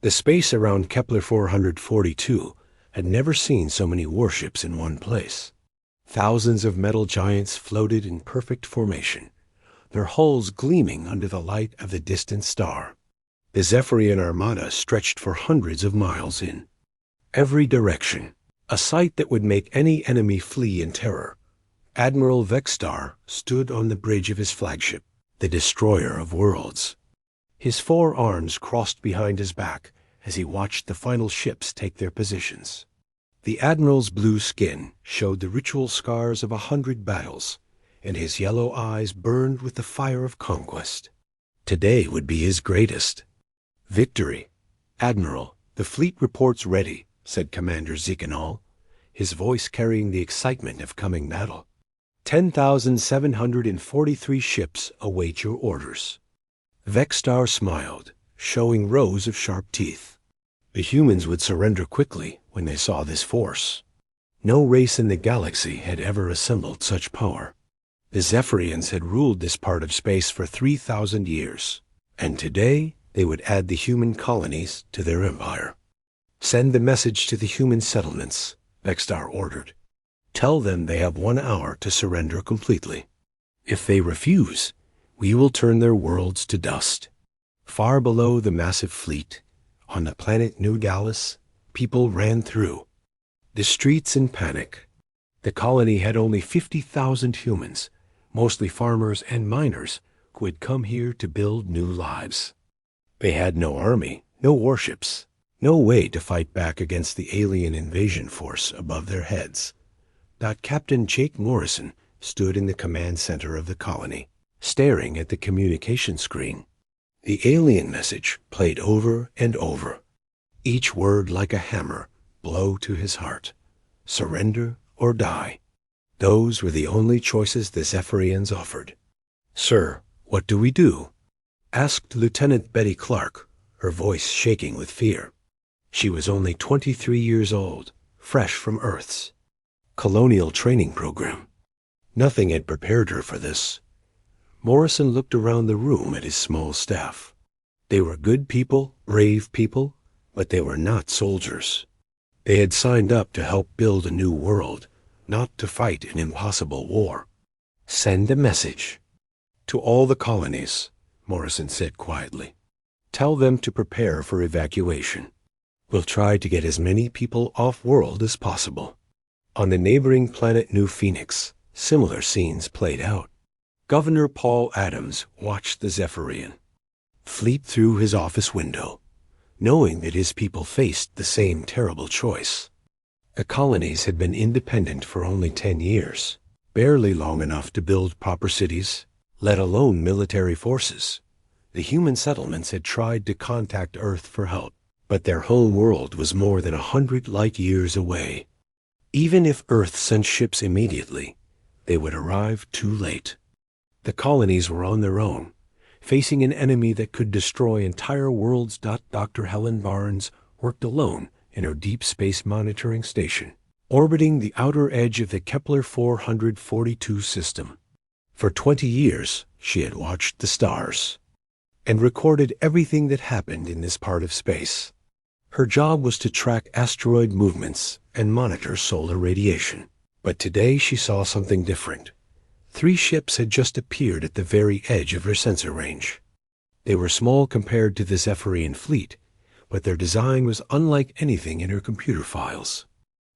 The space around Kepler 442 had never seen so many warships in one place. Thousands of metal giants floated in perfect formation, their hulls gleaming under the light of the distant star. The Zephyrian armada stretched for hundreds of miles in every direction, a sight that would make any enemy flee in terror. Admiral Vexstar stood on the bridge of his flagship, the destroyer of worlds. His 4 arms crossed behind his back as he watched the final ships take their positions. The admiral's blue skin showed the ritual scars of 100 battles, and his yellow eyes burned with the fire of conquest. Today would be his greatest victory. "Admiral, the fleet reports ready," said Commander Zikanal, his voice carrying the excitement of coming battle. 10,743 ships await your orders." Vexstar smiled, showing rows of sharp teeth. The humans would surrender quickly when they saw this force. No race in the galaxy had ever assembled such power. The Zephyrians had ruled this part of space for 3,000 years, and today they would add the human colonies to their empire. "Send the message to the human settlements," Vexstar ordered. "Tell them they have 1 hour to surrender completely. If they refuse, we will turn their worlds to dust." Far below the massive fleet, on the planet New Gallus, people ran through the streets in panic. The colony had only 50,000 humans, mostly farmers and miners, who had come here to build new lives. They had no army, no warships, no way to fight back against the alien invasion force above their heads. Captain Jake Morrison stood in the command center of the colony, staring at the communication screen. The alien message played over and over, each word like a hammer blow to his heart. Surrender or die. Those were the only choices the Zephyrians offered. "Sir, what do we do?" asked Lieutenant Betty Clark, her voice shaking with fear. She was only 23 years old, fresh from Earth's colonial training program. Nothing had prepared her for this. Morrison looked around the room at his small staff. They were good people, brave people, but they were not soldiers. They had signed up to help build a new world, not to fight an impossible war. "Send a message to all the colonies," Morrison said quietly. "Tell them to prepare for evacuation. We'll try to get as many people off-world as possible." On the neighboring planet New Phoenix, similar scenes played out. Governor Paul Adams watched the Zephyrian fleet through his office window, knowing that his people faced the same terrible choice. The colonies had been independent for only 10 years, barely long enough to build proper cities, let alone military forces. The human settlements had tried to contact Earth for help, but their home world was more than 100 light years away. Even if Earth sent ships immediately, they would arrive too late. The colonies were on their own, facing an enemy that could destroy entire worlds. Dr. Helen Barnes worked alone in her deep space monitoring station, orbiting the outer edge of the Kepler 442 system. For 20 years, she had watched the stars and recorded everything that happened in this part of space. Her job was to track asteroid movements and monitor solar radiation. But today she saw something different. 3 ships had just appeared at the very edge of her sensor range. They were small compared to the Zephyrian fleet, but their design was unlike anything in her computer files.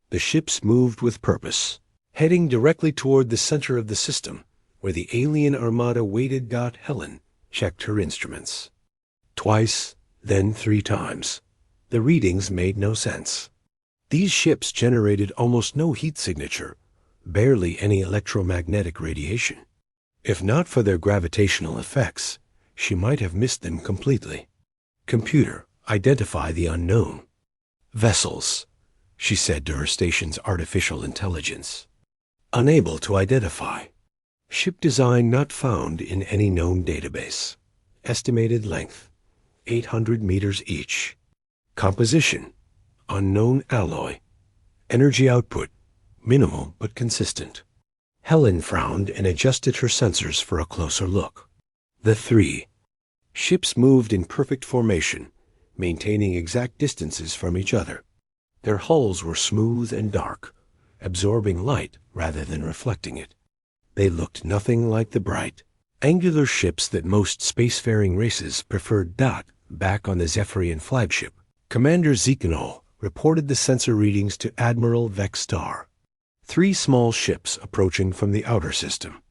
The ships moved with purpose, heading directly toward the center of the system, where the alien armada waited. Helen checked her instruments. Twice, then 3 times. The readings made no sense. These ships generated almost no heat signature, barely any electromagnetic radiation. If not for their gravitational effects, she might have missed them completely. "Computer, identify the unknown." "Vessels," she said to her station's artificial intelligence. "Unable to identify. Ship design not found in any known database. Estimated length, 800 meters each. Composition, unknown alloy. Energy output, minimal but consistent." Helen frowned and adjusted her sensors for a closer look. The 3 ships moved in perfect formation, maintaining exact distances from each other. Their hulls were smooth and dark, absorbing light rather than reflecting it. They looked nothing like the bright, angular ships that most spacefaring races preferred. Back on the Zephyrian flagship, Commander Zekanol reported the sensor readings to Admiral Vexstar. 3 small ships approaching from the outer system.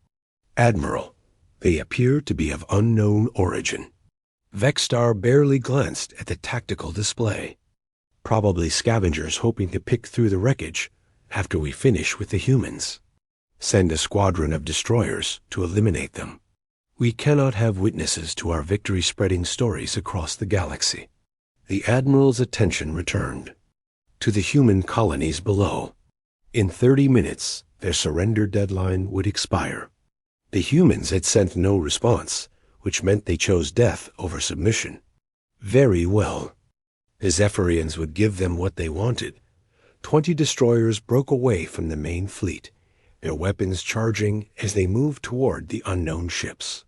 Admiral, they appear to be of unknown origin. Vexstar barely glanced at the tactical display. Probably scavengers hoping to pick through the wreckage after we finish with the humans. Send a squadron of destroyers to eliminate them. We cannot have witnesses to our victory spreading stories across the galaxy. The Admiral's attention returned to the human colonies below. In 30 minutes, their surrender deadline would expire. The humans had sent no response, which meant they chose death over submission. Very well. The Zephyrians would give them what they wanted. 20 destroyers broke away from the main fleet, their weapons charging as they moved toward the unknown ships.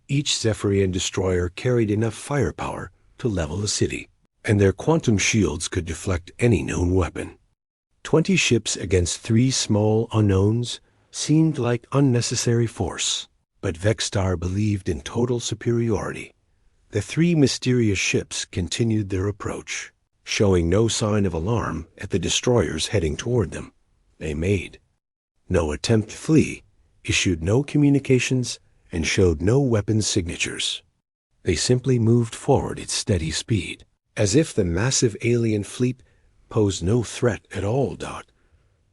Each Zephyrian destroyer carried enough firepower to level a city, and their quantum shields could deflect any known weapon. 20 ships against 3 small unknowns seemed like unnecessary force, but Vexstar believed in total superiority. The 3 mysterious ships continued their approach, showing no sign of alarm at the destroyers heading toward them. They made no attempt to flee, issued no communications, and showed no weapons signatures. They simply moved forward at steady speed, as if the massive alien fleet posed no threat at all.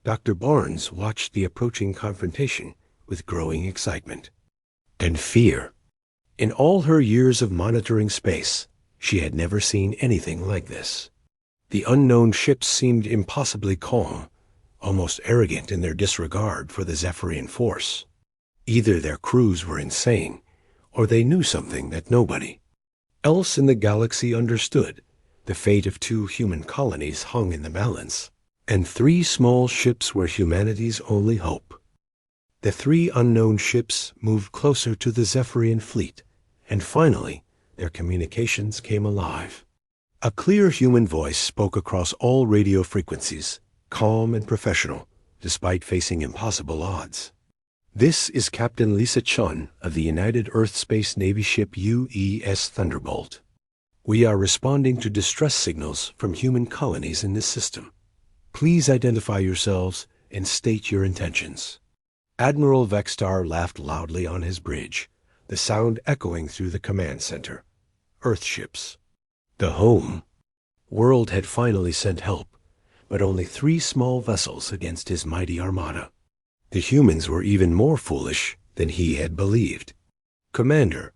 Dr. Barnes watched the approaching confrontation with growing excitement and fear. In all her years of monitoring space, she had never seen anything like this. The unknown ships seemed impossibly calm, almost arrogant in their disregard for the Zephyrian force. Either their crews were insane, or they knew something that nobody else in the galaxy understood. The fate of 2 human colonies hung in the balance, and 3 small ships were humanity's only hope. The 3 unknown ships moved closer to the Zephyrian fleet, and finally their communications came alive. A clear human voice spoke across all radio frequencies, calm and professional, despite facing impossible odds. This is Captain Lisa Chun of the United Earth Space Navy ship UES Thunderbolt. We are responding to distress signals from human colonies in this system. Please identify yourselves and state your intentions. Admiral Vexstar laughed loudly on his bridge, the sound echoing through the command center. Earthships. The home world had finally sent help, but only 3 small vessels against his mighty armada. The humans were even more foolish than he had believed. Commander,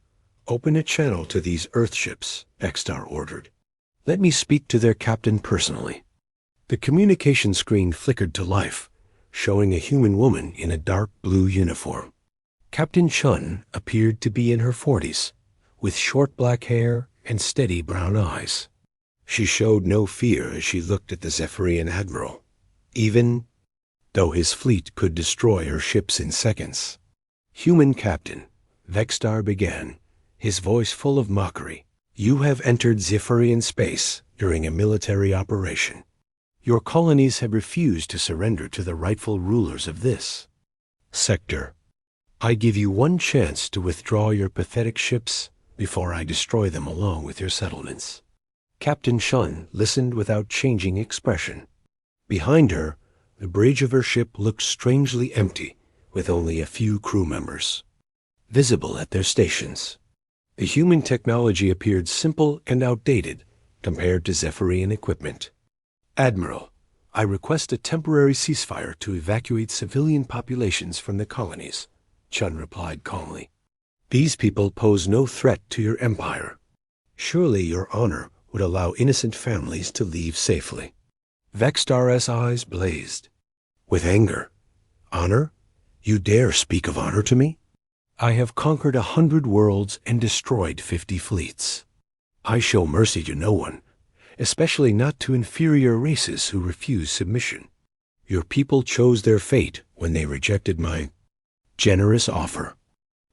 open a channel to these Earthships, Vexstar ordered. Let me speak to their captain personally. The communication screen flickered to life, showing a human woman in a dark blue uniform. Captain Chun appeared to be in her 40s, with short black hair and steady brown eyes. She showed no fear as she looked at the Zephyrian admiral, even though his fleet could destroy her ships in seconds. Human captain, Vexstar began, his voice full of mockery. You have entered Zephyrian space during a military operation. Your colonies have refused to surrender to the rightful rulers of this sector. I give you one chance to withdraw your pathetic ships before I destroy them along with your settlements. Captain Chun listened without changing expression. Behind her, the bridge of her ship looked strangely empty, with only a few crew members visible at their stations. The human technology appeared simple and outdated compared to Zephyrian equipment. Admiral, I request a temporary ceasefire to evacuate civilian populations from the colonies, Chun replied calmly. These people pose no threat to your empire. Surely your honor would allow innocent families to leave safely. Vexstar's eyes blazed with anger. Honor? You dare speak of honor to me? I have conquered 100 worlds and destroyed 50 fleets. I show mercy to no one, especially not to inferior races who refuse submission. Your people chose their fate when they rejected my generous offer.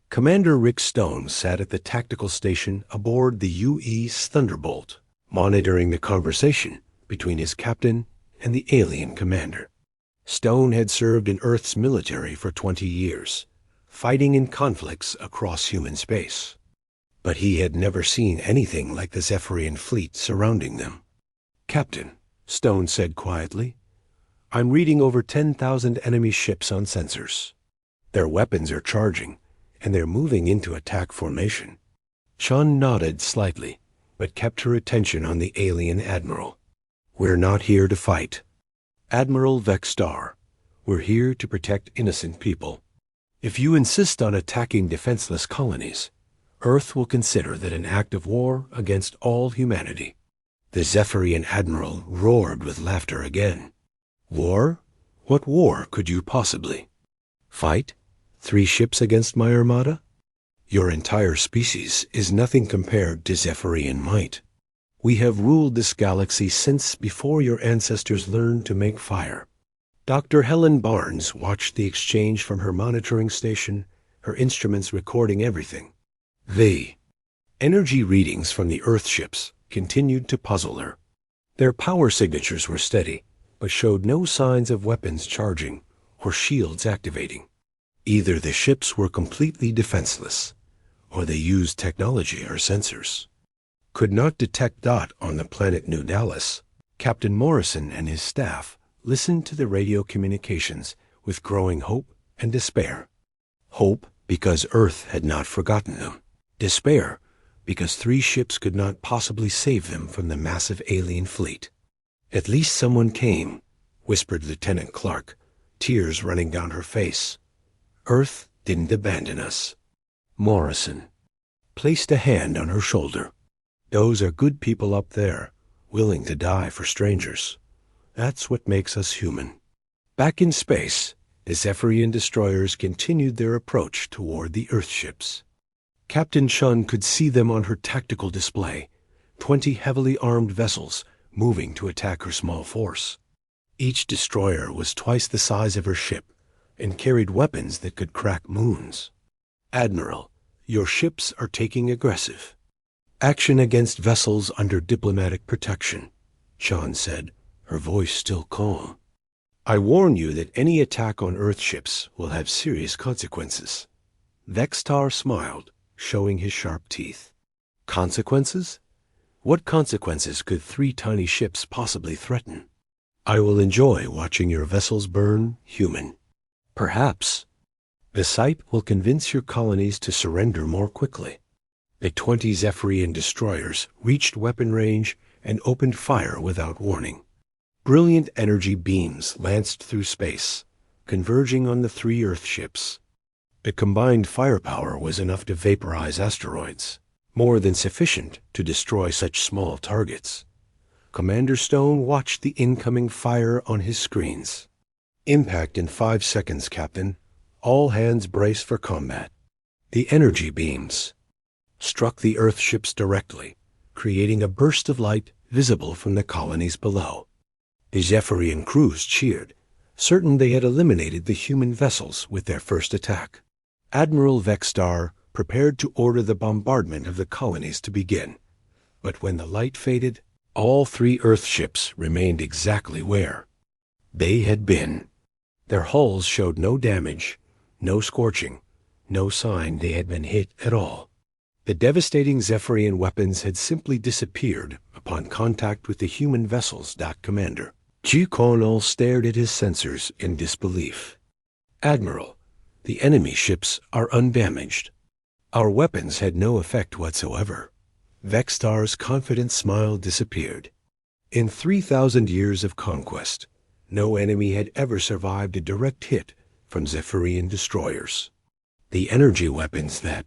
Commander Rick Stone sat at the tactical station aboard the UES Thunderbolt, monitoring the conversation between his captain and the alien commander. Stone had served in Earth's military for 20 years, fighting in conflicts across human space. But he had never seen anything like the Zephyrian fleet surrounding them. "Captain," Stone said quietly, "I'm reading over 10,000 enemy ships on sensors. Their weapons are charging, and they're moving into attack formation." Chun nodded slightly, but kept her attention on the alien admiral. "We're not here to fight. Admiral Vexstar, we're here to protect innocent people. If you insist on attacking defenseless colonies, Earth will consider that an act of war against all humanity." The Zephyrian admiral roared with laughter again. "War? What war could you possibly fight? 3 ships against my armada? Your entire species is nothing compared to Zephyrian might. We have ruled this galaxy since before your ancestors learned to make fire." Dr. Helen Barnes watched the exchange from her monitoring station, her instruments recording everything. The energy readings from the Earth ships continued to puzzle her. Their power signatures were steady, but showed no signs of weapons charging or shields activating. Either the ships were completely defenseless, or they used technology or sensors. Could not detect dot on the planet New Dallas. Captain Morrison and his staff listened to the radio communications with growing hope and despair. Hope because Earth had not forgotten them. Despair because 3 ships could not possibly save them from the massive alien fleet. "At least someone came," whispered Lieutenant Clark, tears running down her face. "Earth didn't abandon us." Morrison placed a hand on her shoulder. "Those are good people up there, willing to die for strangers. That's what makes us human." Back in space, the Zephyrian destroyers continued their approach toward the Earth ships. Captain Chun could see them on her tactical display, 20 heavily armed vessels moving to attack her small force. Each destroyer was twice the size of her ship and carried weapons that could crack moons. "Admiral, your ships are taking aggressive action against vessels under diplomatic protection," Chun said, her voice still calm. "I warn you that any attack on Earth ships will have serious consequences." Vexstar smiled, showing his sharp teeth. "Consequences? What consequences could 3 tiny ships possibly threaten?" "I will enjoy watching your vessels burn, human. Perhaps the sight will convince your colonies to surrender more quickly." The 20 Zephyrian destroyers reached weapon range and opened fire without warning. Brilliant energy beams lanced through space, converging on the 3 Earth ships. The combined firepower was enough to vaporize asteroids, more than sufficient to destroy such small targets. Commander Stone watched the incoming fire on his screens. "Impact in 5 seconds, Captain. All hands brace for combat." The energy beams struck the Earth ships directly, creating a burst of light visible from the colonies below. The Zephyrian crews cheered, certain they had eliminated the human vessels with their first attack. Admiral Vexstar prepared to order the bombardment of the colonies to begin. But when the light faded, all 3 Earth ships remained exactly where they had been. Their hulls showed no damage, no scorching, no sign they had been hit at all. The devastating Zephyrian weapons had simply disappeared upon contact with the human vessels. Commander G. Connell stared at his sensors in disbelief. "Admiral, the enemy ships are undamaged. Our weapons had no effect whatsoever." Vexstar's confident smile disappeared. In 3,000 years of conquest, no enemy had ever survived a direct hit from Zephyrian destroyers. The energy weapons that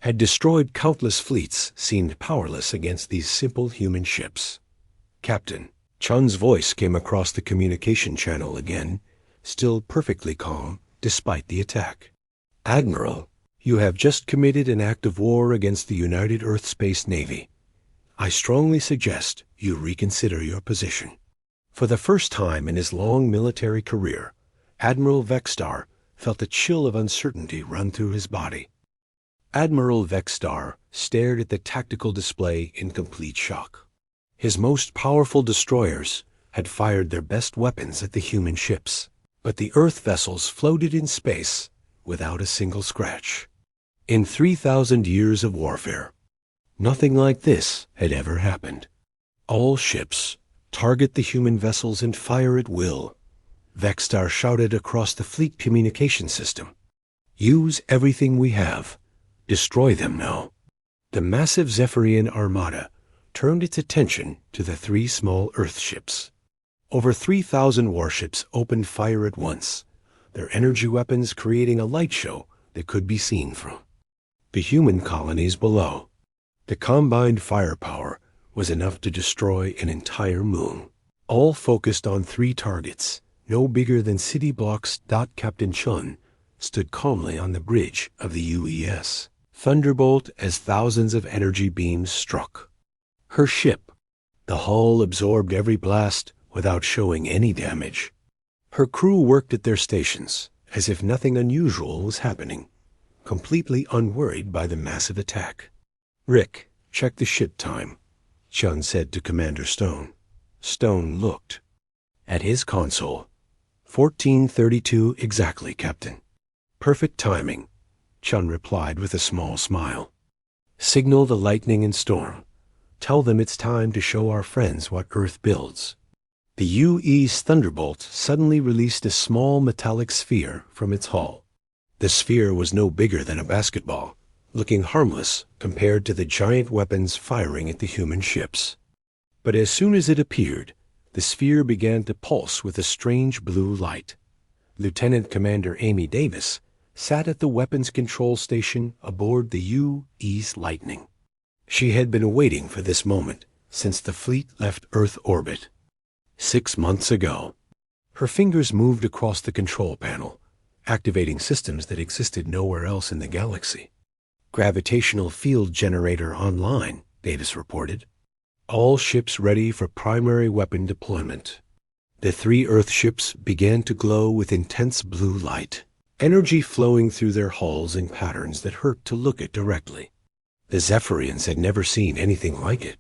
had destroyed countless fleets seemed powerless against these simple human ships. "Captain," Chun's voice came across the communication channel again, still perfectly calm despite the attack. "Admiral, you have just committed an act of war against the United Earth Space Navy. I strongly suggest you reconsider your position." For the first time in his long military career, Admiral Vexstar felt a chill of uncertainty run through his body. Admiral Vexstar stared at the tactical display in complete shock. His most powerful destroyers had fired their best weapons at the human ships, but the Earth vessels floated in space without a single scratch. In 3,000 years of warfare, nothing like this had ever happened. All ships target the human vessels and fire at will. Vexstar shouted across the fleet communication system. Use everything we have. Destroy them now. The massive Zephyrian armada turned its attention to the 3 small Earth ships. Over 3,000 warships opened fire at once, their energy weapons creating a light show that could be seen from the human colonies below. The combined firepower was enough to destroy an entire moon. All focused on 3 targets, no bigger than city blocks. Captain Chun stood calmly on the bridge of the UES Thunderbolt as thousands of energy beams struck her ship. The hull absorbed every blast without showing any damage. Her crew worked at their stations as if nothing unusual was happening, completely unworried by the massive attack. "Rick, check the ship time," Chun said to Commander Stone. Stone looked at his console. 14:32 exactly, Captain. "Perfect timing," Chun replied with a small smile. "Signal the lightning and storm. Tell them it's time to show our friends what Earth builds." The UE's Thunderbolt suddenly released a small metallic sphere from its hull. The sphere was no bigger than a basketball, looking harmless compared to the giant weapons firing at the human ships. But as soon as it appeared, the sphere began to pulse with a strange blue light. Lieutenant Commander Amy Davis sat at the weapons control station aboard the UE's Lightning. She had been waiting for this moment since the fleet left Earth orbit 6 months ago. Her fingers moved across the control panel, activating systems that existed nowhere else in the galaxy. "Gravitational field generator online," Davis reported. "All ships ready for primary weapon deployment." The 3 Earth ships began to glow with intense blue light, energy flowing through their hulls in patterns that hurt to look at directly. The Zephyrians had never seen anything like it.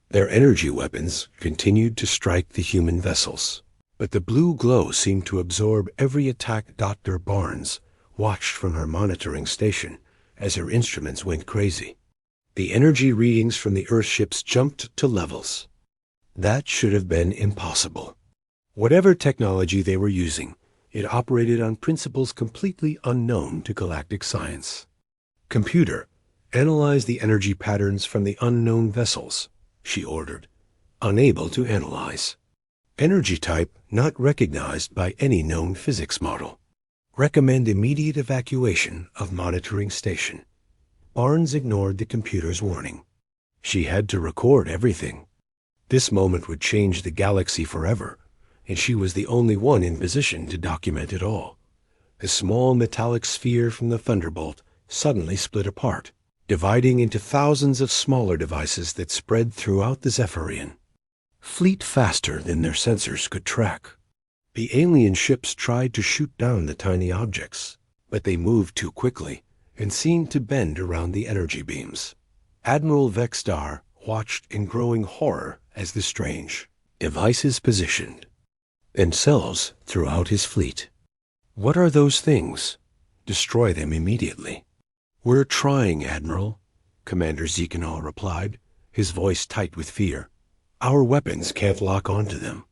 Their energy weapons continued to strike the human vessels, but the blue glow seemed to absorb every attack. Dr. Barnes watched from her monitoring station as her instruments went crazy. The energy readings from the Earth ships jumped to levels that should have been impossible. Whatever technology they were using, it operated on principles completely unknown to galactic science. "Computer, analyze the energy patterns from the unknown vessels," she ordered. "Unable to analyze. Energy type not recognized by any known physics model. Recommend immediate evacuation of monitoring station." Barnes ignored the computer's warning. She had to record everything. This moment would change the galaxy forever, and she was the only one in position to document it all. The small metallic sphere from the Thunderbolt suddenly split apart, dividing into thousands of smaller devices that spread throughout the Zephyrian fleet faster than their sensors could track. The alien ships tried to shoot down the tiny objects, but they moved too quickly and seemed to bend around the energy beams. Admiral Vexstar watched in growing horror as the strange devices positioned themselves throughout his fleet. "What are those things? Destroy them immediately." "We're trying, Admiral," Commander Zekanol replied, his voice tight with fear. "Our weapons can't lock onto them.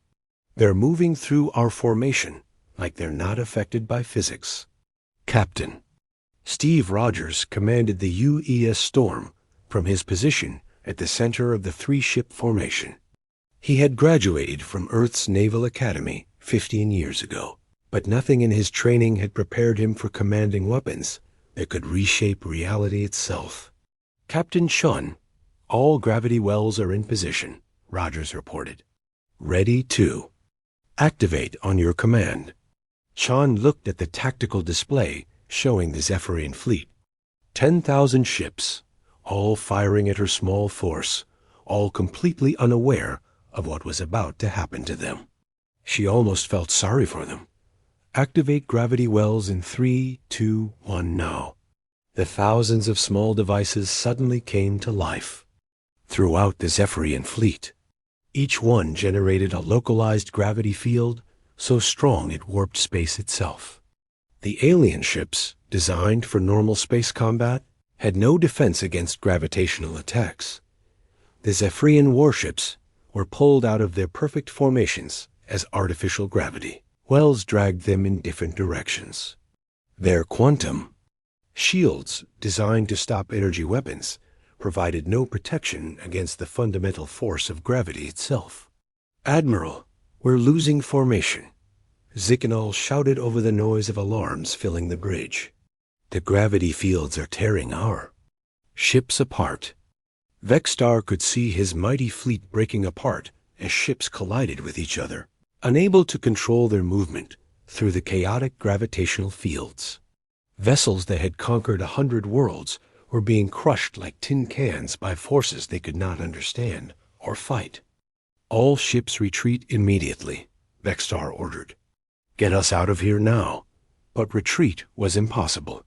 They're moving through our formation like they're not affected by physics." "Captain." Steve Rogers commanded the UES Storm from his position at the center of the 3-ship formation. He had graduated from Earth's Naval Academy 15 years ago, but nothing in his training had prepared him for commanding weapons that could reshape reality itself. "Captain Chun, all gravity wells are in position," Rogers reported. "Ready to activate on your command." Chun looked at the tactical display showing the Zephyrian fleet. 10,000 ships, all firing at her small force, all completely unaware of what was about to happen to them. She almost felt sorry for them. "Activate gravity wells in 3, 2, 1 now." The thousands of small devices suddenly came to life throughout the Zephyrian fleet. Each one generated a localized gravity field so strong it warped space itself. The alien ships, designed for normal space combat, had no defense against gravitational attacks. The Zephyrian warships were pulled out of their perfect formations as artificial gravity. Wells dragged them in different directions. Their quantum shields, designed to stop energy weapons, provided no protection against the fundamental force of gravity itself. "Admiral, we're losing formation," Zikanol shouted over the noise of alarms filling the bridge. "The gravity fields are tearing our ships apart." Vexstar could see his mighty fleet breaking apart as ships collided with each other, unable to control their movement through the chaotic gravitational fields. Vessels that had conquered 100 worlds were being crushed like tin cans by forces they could not understand or fight. "All ships retreat immediately," Vexstar ordered. "Get us out of here now." But retreat was impossible.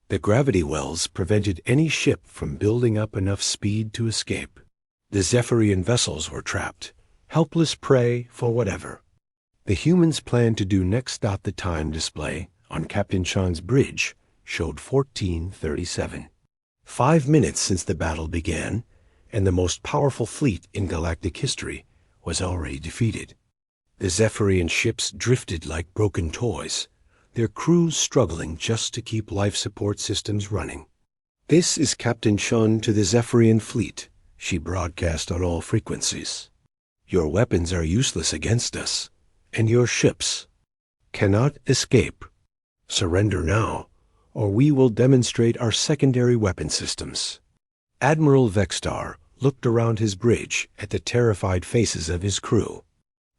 The gravity wells prevented any ship from building up enough speed to escape. The Zephyrian vessels were trapped, helpless prey for whatever. The humans' plan to do next. The time display on Captain Chan's bridge showed 1437. 5 minutes since the battle began, and the most powerful fleet in galactic history was already defeated. The Zephyrian ships drifted like broken toys, their crews struggling just to keep life support systems running. "This is Captain Chun to the Zephyrian fleet," she broadcast on all frequencies. "Your weapons are useless against us, and your ships cannot escape. Surrender now, or we will demonstrate our secondary weapon systems." Admiral Vexstar looked around his bridge at the terrified faces of his crew.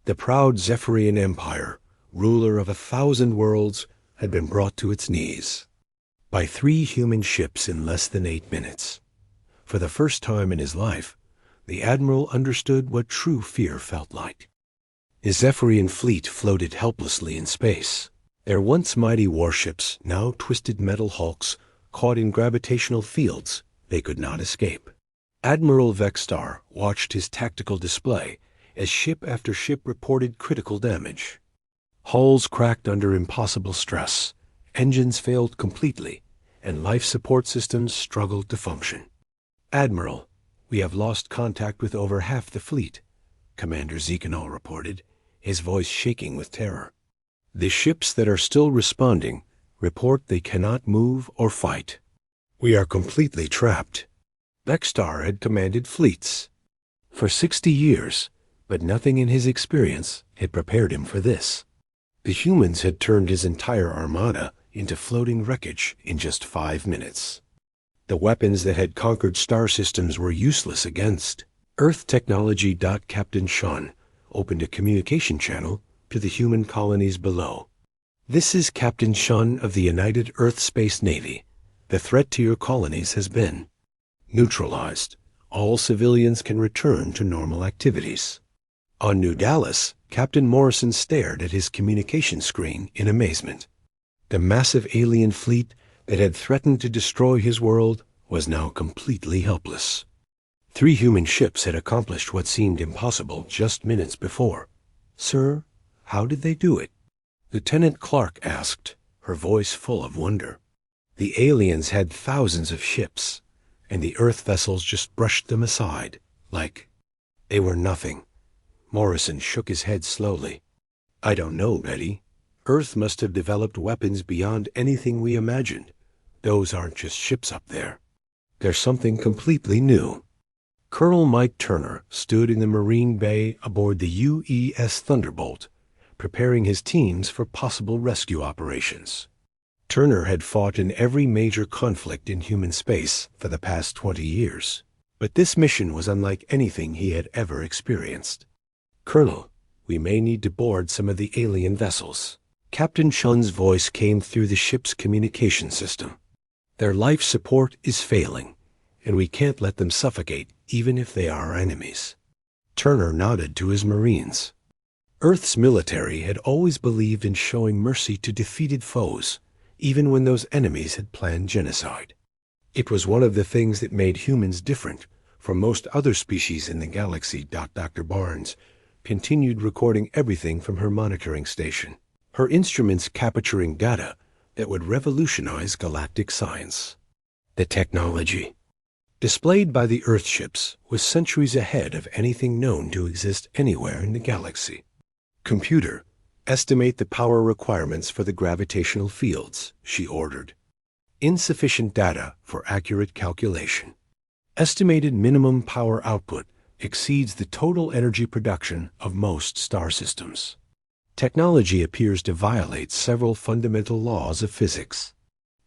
The proud Zephyrian Empire, ruler of 1,000 worlds, had been brought to its knees by 3 human ships in less than 8 minutes. For the first time in his life, the Admiral understood what true fear felt like. His Zephyrian fleet floated helplessly in space. Their once mighty warships, now twisted metal hulks, caught in gravitational fields they could not escape. Admiral Vexstar watched his tactical display as ship after ship reported critical damage. Hulls cracked under impossible stress, engines failed completely, and life support systems struggled to function. "Admiral, we have lost contact with over half the fleet," Commander Zikanol reported, his voice shaking with terror. "The ships that are still responding report they cannot move or fight. We are completely trapped." Vexstar had commanded fleets for 60 years, but nothing in his experience had prepared him for this. The humans had turned his entire armada into floating wreckage in just 5 minutes. The weapons that had conquered star systems were useless against Earth technology. Captain Sean opened a communication channel to the human colonies below. "This is Captain Sean of the United Earth Space Navy. The threat to your colonies has been neutralized. All civilians can return to normal activities." On New Dallas, Captain Morrison stared at his communication screen in amazement. The massive alien fleet that had threatened to destroy his world was now completely helpless. 3 human ships had accomplished what seemed impossible just minutes before. "Sir, how did they do it?" Lieutenant Clark asked, her voice full of wonder. "The aliens had thousands of ships, and the Earth vessels just brushed them aside, like they were nothing." Morrison shook his head slowly. "I don't know, Betty. Earth must have developed weapons beyond anything we imagined. Those aren't just ships up there. They're something completely new." Colonel Mike Turner stood in the Marine Bay aboard the UES Thunderbolt, preparing his teams for possible rescue operations. Turner had fought in every major conflict in human space for the past 20 years, but this mission was unlike anything he had ever experienced. "Colonel, we may need to board some of the alien vessels." Captain Chun's voice came through the ship's communication system. "Their life support is failing, and we can't let them suffocate even if they are our enemies." Turner nodded to his Marines. Earth's military had always believed in showing mercy to defeated foes, even when those enemies had planned genocide. It was one of the things that made humans different from most other species in the galaxy. Dr. Barnes continued recording everything from her monitoring station, her instruments capturing data that would revolutionize galactic science. The technology displayed by the Earthships was centuries ahead of anything known to exist anywhere in the galaxy. "Computer, estimate the power requirements for the gravitational fields," she ordered. "Insufficient data for accurate calculation. Estimated minimum power output exceeds the total energy production of most star systems. Technology appears to violate several fundamental laws of physics."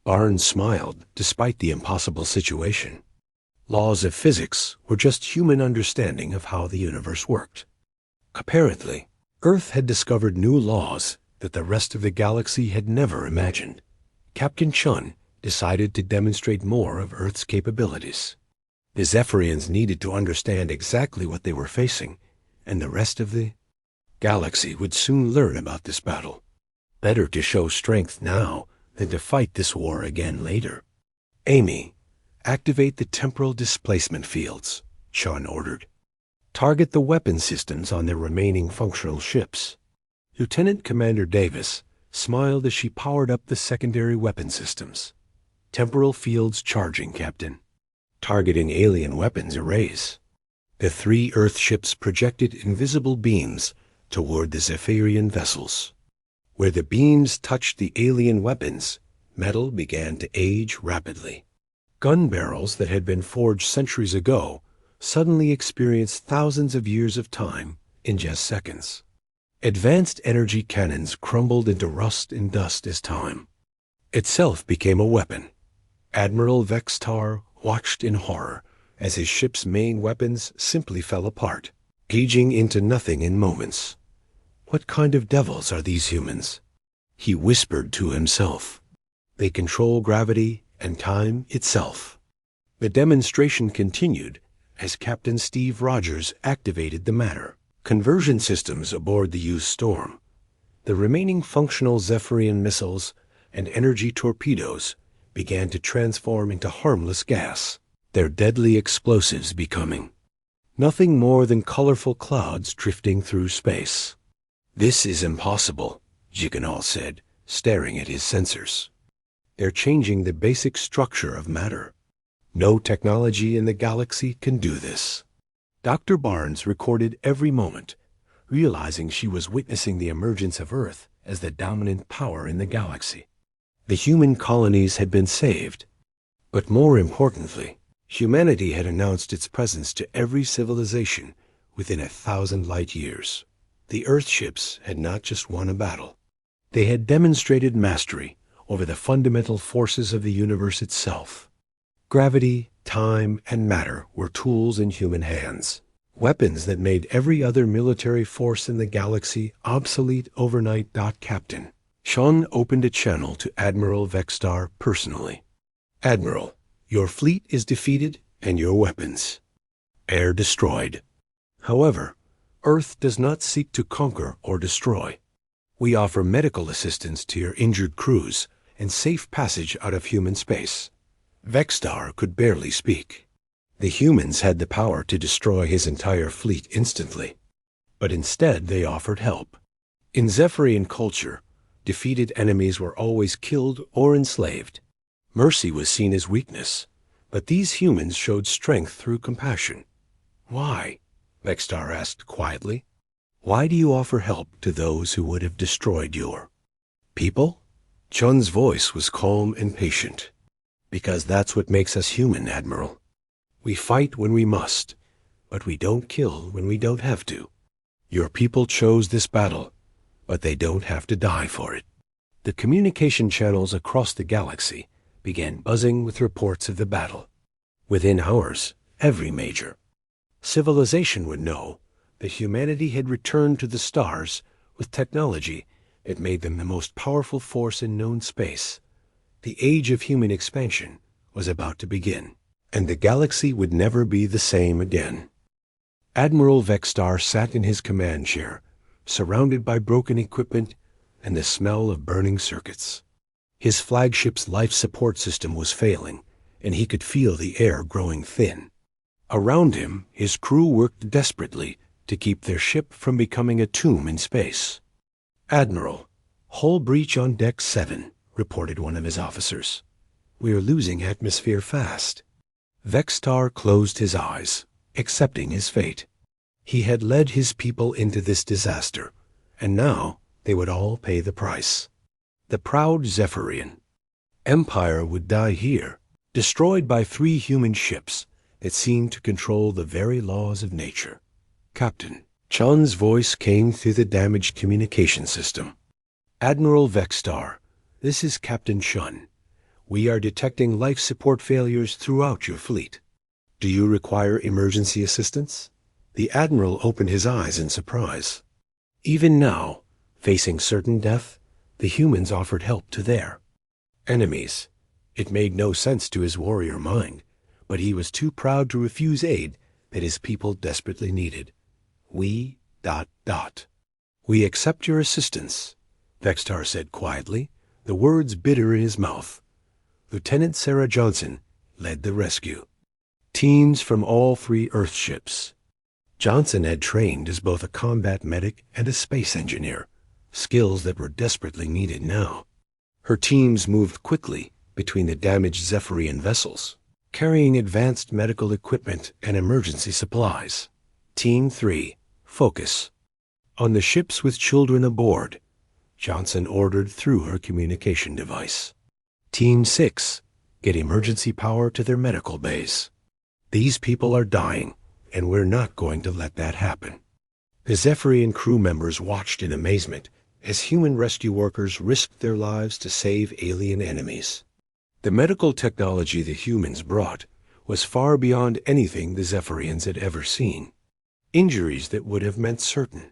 Barnes smiled despite the impossible situation. Laws of physics were just human understanding of how the universe worked. Apparently, Earth had discovered new laws that the rest of the galaxy had never imagined. Captain Chun decided to demonstrate more of Earth's capabilities. The Zephyrians needed to understand exactly what they were facing, and the rest of the galaxy would soon learn about this battle. Better to show strength now than to fight this war again later. "Amy, activate the temporal displacement fields," Chun ordered. "Target the weapon systems on their remaining functional ships." Lieutenant Commander Davis smiled as she powered up the secondary weapon systems. "Temporal fields charging, Captain. Targeting alien weapons arrays." The 3 Earthships projected invisible beams toward the Zephyrian vessels. Where the beams touched the alien weapons, metal began to age rapidly. Gun barrels that had been forged centuries ago suddenly experienced thousands of years of time in just seconds. Advanced energy cannons crumbled into rust and dust as time itself became a weapon. Admiral Vextar watched in horror as his ship's main weapons simply fell apart, aging into nothing in moments. "What kind of devils are these humans?" he whispered to himself. "They control gravity and time itself." The demonstration continued as Captain Steve Rogers activated the matter conversion systems aboard the used Storm. The remaining functional Zephyrian missiles and energy torpedoes began to transform into harmless gas, their deadly explosives becoming nothing more than colorful clouds drifting through space. "This is impossible," Jiganal said, staring at his sensors. "They're changing the basic structure of matter. No technology in the galaxy can do this." Dr. Barnes recorded every moment, realizing she was witnessing the emergence of Earth as the dominant power in the galaxy. The human colonies had been saved, but more importantly, humanity had announced its presence to every civilization within 1,000 light years. The Earthships had not just won a battle. They had demonstrated mastery over the fundamental forces of the universe itself. Gravity, time, and matter were tools in human hands, weapons that made every other military force in the galaxy obsolete overnight. Captain Sean opened a channel to Admiral Vextar personally. "Admiral, your fleet is defeated and your weapons air destroyed. However, Earth does not seek to conquer or destroy. We offer medical assistance to your injured crews and safe passage out of human space." Vextar could barely speak. The humans had the power to destroy his entire fleet instantly, but instead they offered help. In Zephyrian culture, defeated enemies were always killed or enslaved. Mercy was seen as weakness, but these humans showed strength through compassion. "Why?" Vextar asked quietly. "Why do you offer help to those who would have destroyed your people?" Chun's voice was calm and patient. "Because that's what makes us human, Admiral. We fight when we must, but we don't kill when we don't have to. Your people chose this battle, but they don't have to die for it." The communication channels across the galaxy began buzzing with reports of the battle. Within hours, every major civilization would know that humanity had returned to the stars with technology that made them the most powerful force in known space. The age of human expansion was about to begin, and the galaxy would never be the same again. Admiral Vextar sat in his command chair, surrounded by broken equipment and the smell of burning circuits. His flagship's life support system was failing, and he could feel the air growing thin. Around him, his crew worked desperately to keep their ship from becoming a tomb in space. "Admiral, hull breach on deck 7, reported one of his officers. "We are losing atmosphere fast." Vextar closed his eyes, accepting his fate. He had led his people into this disaster, and now they would all pay the price. The proud Zephyrian Empire would die here, destroyed by 3 human ships that seemed to control the very laws of nature. "Captain," Chun's voice came through the damaged communication system. "Admiral Vextar, this is Captain Chun. We are detecting life support failures throughout your fleet. Do you require emergency assistance?" The Admiral opened his eyes in surprise. Even now, facing certain death, the humans offered help to their enemies. It made no sense to his warrior mind, but he was too proud to refuse aid that his people desperately needed. We accept your assistance," Vextar said quietly, the words bitter in his mouth. Lieutenant Sarah Johnson led the rescue. Teams from all 3 Earthships. Johnson had trained as both a combat medic and a space engineer, skills that were desperately needed now. Her teams moved quickly between the damaged Zephyrian vessels, carrying advanced medical equipment and emergency supplies. Team 3, focus. On the ships with children aboard, Johnson ordered through her communication device. Team 6, get emergency power to their medical bays. These people are dying, and we're not going to let that happen. The Zephyrian crew members watched in amazement as human rescue workers risked their lives to save alien enemies. The medical technology the humans brought was far beyond anything the Zephyrians had ever seen. Injuries that would have meant certain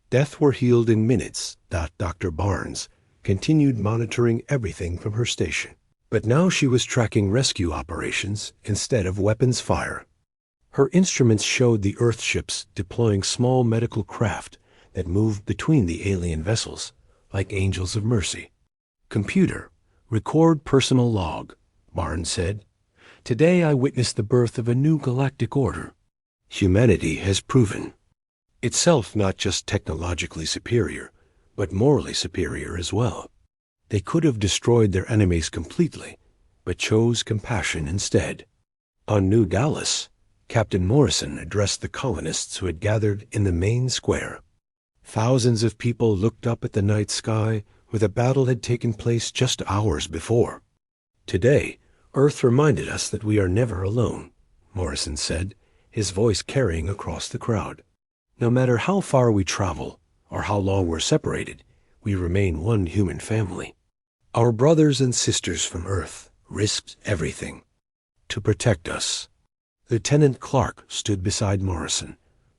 death were healed in minutes. Dr. Barnes continued monitoring everything from her station. But now she was tracking rescue operations instead of weapons fire. Her instruments showed the Earthships deploying small medical craft that moved between the alien vessels like angels of mercy. "Computer, record personal log," Barnes said. "Today I witnessed the birth of a new galactic order. Humanity has proven itself not just technologically superior, but morally superior as well. They could have destroyed their enemies completely, but chose compassion instead." On New Dallas, Captain Morrison addressed the colonists who had gathered in the main square. Thousands of people looked up at the night sky where the battle had taken place just hours before. "Today, Earth reminded us that we are never alone," Morrison said, his voice carrying across the crowd. "No matter how far we travel or how long we're separated, we remain one human family. Our brothers and sisters from Earth risked everything to protect us." Lieutenant Clark stood beside Morrison,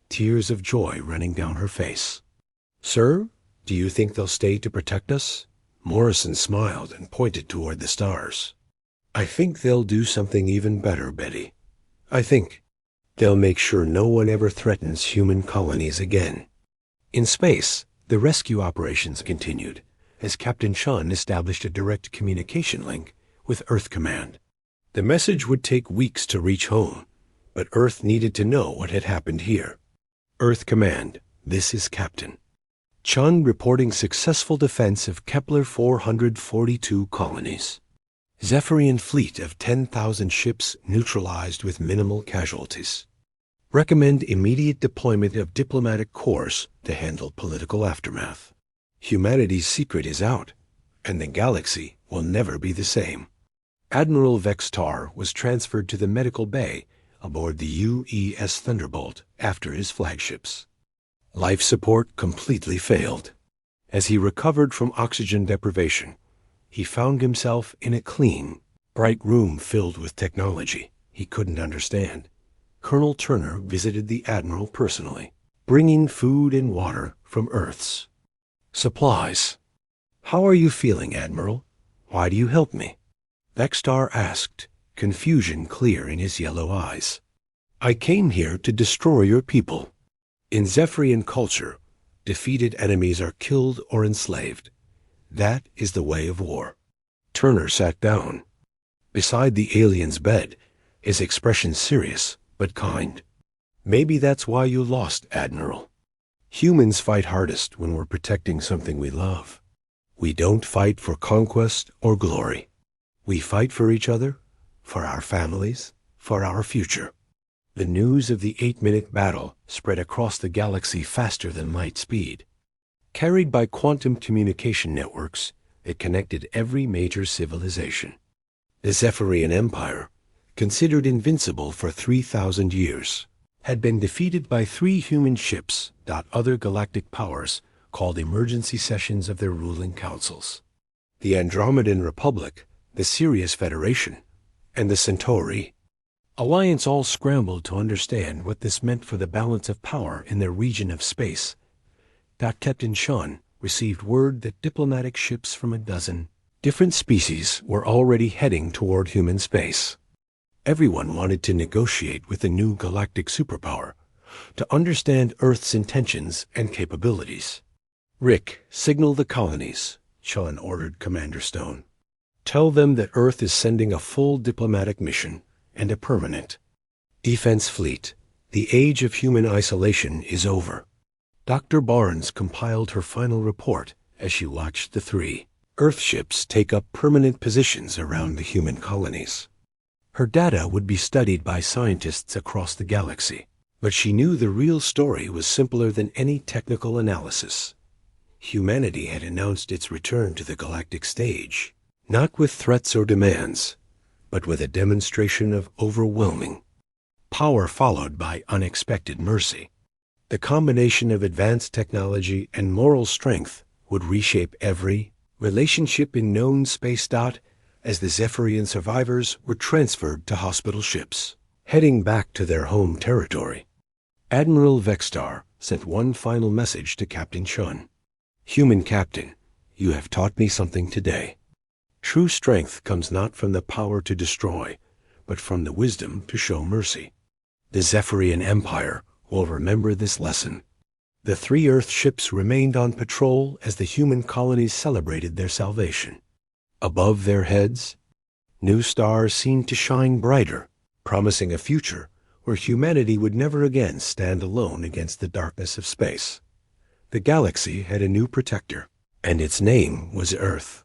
tears of joy running down her face. "Sir, do you think they'll stay to protect us?" Morrison smiled and pointed toward the stars. "I think they'll do something even better, Betty. I think they'll make sure no one ever threatens human colonies again." In space, the rescue operations continued as Captain Chun established a direct communication link with Earth Command. The message would take weeks to reach home, but Earth needed to know what had happened here. "Earth Command, this is Captain Chun reporting successful defense of Kepler 442 colonies. Zephyrian fleet of 10,000 ships neutralized with minimal casualties. Recommend immediate deployment of diplomatic corps to handle political aftermath. Humanity's secret is out, and the galaxy will never be the same." Admiral Vextar was transferred to the medical bay aboard the UES Thunderbolt after his flagships. Life support completely failed. As he recovered from oxygen deprivation, he found himself in a clean, bright room filled with technology he couldn't understand. Colonel Turner visited the Admiral personally, bringing food and water from Earth's supplies. "How are you feeling, Admiral? Why do you help me?" Vextar asked, confusion clear in his yellow eyes. "I came here to destroy your people. In Zephyrian culture, defeated enemies are killed or enslaved. That is the way of war." Turner sat down. Beside the alien's bed, his expression serious but kind. Maybe that's why you lost, Admiral. Humans fight hardest when we're protecting something we love. We don't fight for conquest or glory. We fight for each other, for our families, for our future. The news of the 8-minute battle spread across the galaxy faster than light speed. Carried by quantum communication networks, it connected every major civilization. The Zephyrian Empire, considered invincible for 3,000 years, had been defeated by 3 human ships. Other galactic powers called emergency sessions of their ruling councils. The Andromedan Republic, the Sirius Federation, and the Centauri Alliance all scrambled to understand what this meant for the balance of power in their region of space. Captain Sean received word that diplomatic ships from a dozen different species were already heading toward human space. Everyone wanted to negotiate with the new galactic superpower, to understand Earth's intentions and capabilities. "Rick, signal the colonies," Sean ordered Commander Stone. "Tell them that Earth is sending a full diplomatic mission and a permanent defense fleet. The age of human isolation is over." Dr. Barnes compiled her final report as she watched the 3 Earth ships take up permanent positions around the human colonies. Her data would be studied by scientists across the galaxy, but she knew the real story was simpler than any technical analysis. Humanity had announced its return to the galactic stage, not with threats or demands, but with a demonstration of overwhelming power followed by unexpected mercy. The combination of advanced technology and moral strength would reshape every relationship in known space. As the Zephyrian survivors were transferred to hospital ships, heading back to their home territory, Admiral Vextar sent one final message to Captain Shun. "Human Captain, you have taught me something today. True strength comes not from the power to destroy, but from the wisdom to show mercy. The Zephyrian Empire will remember this lesson." The 3 Earth ships remained on patrol as the human colonies celebrated their salvation. Above their heads, new stars seemed to shine brighter, promising a future where humanity would never again stand alone against the darkness of space. The galaxy had a new protector, and its name was Earth.